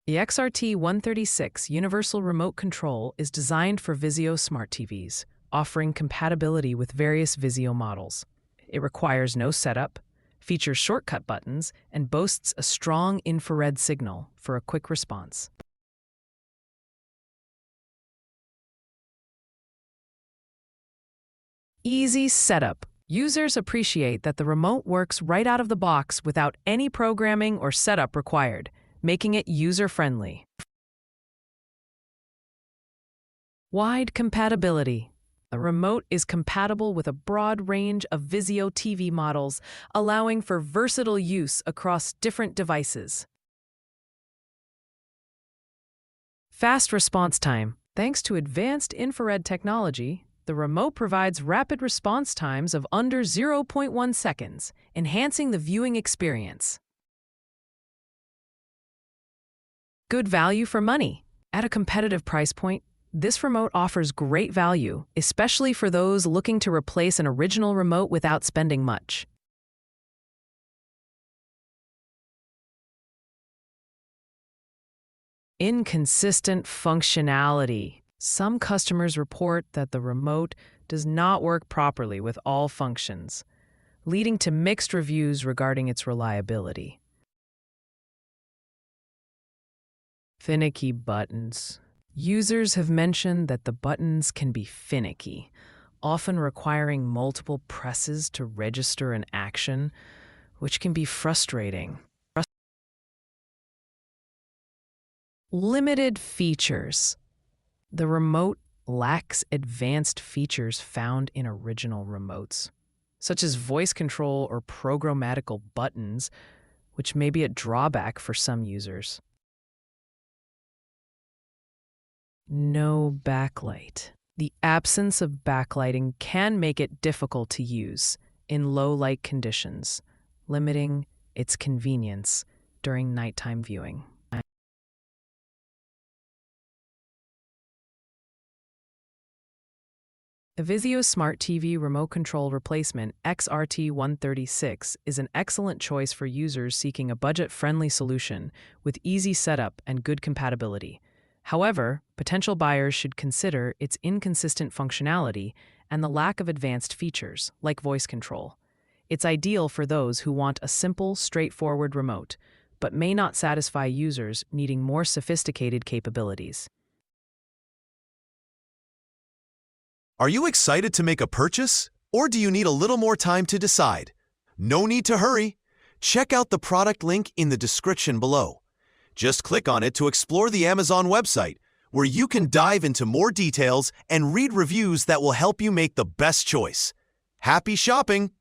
The XRT136 Universal Remote Control is designed for VIZIO Smart TVs, offering compatibility with various VIZIO models. It requires no setup, features shortcut buttons, and boasts a strong infrared signal for a quick response. Easy setup. Users appreciate that the remote works right out of the box without any programming or setup required, making it user-friendly. Wide compatibility. The remote is compatible with a broad range of VIZIO TV models, allowing for versatile use across different devices. Fast response time. Thanks to advanced infrared technology, the remote provides rapid response times of under 0.1 seconds, enhancing the viewing experience. Good value for money. At a competitive price point, this remote offers great value, especially for those looking to replace an original remote without spending much. Inconsistent functionality. Some customers report that the remote does not work properly with all functions, leading to mixed reviews regarding its reliability. Finicky buttons. Users have mentioned that the buttons can be finicky, often requiring multiple presses to register an action, which can be frustrating. Limited features. The remote lacks advanced features found in original remotes, such as voice control or programmatical buttons, which may be a drawback for some users. No backlight. The absence of backlighting can make it difficult to use in low light conditions, limiting its convenience during nighttime viewing. The VIZIO Smart TV Remote Control Replacement XRT136 is an excellent choice for users seeking a budget-friendly solution with easy setup and good compatibility. However, potential buyers should consider its inconsistent functionality and the lack of advanced features, like voice control. It's ideal for those who want a simple, straightforward remote, but may not satisfy users needing more sophisticated capabilities. Are you excited to make a purchase, or do you need a little more time to decide? No need to hurry. Check out the product link in the description below. Just click on it to explore the Amazon website, where you can dive into more details and read reviews that will help you make the best choice. Happy shopping!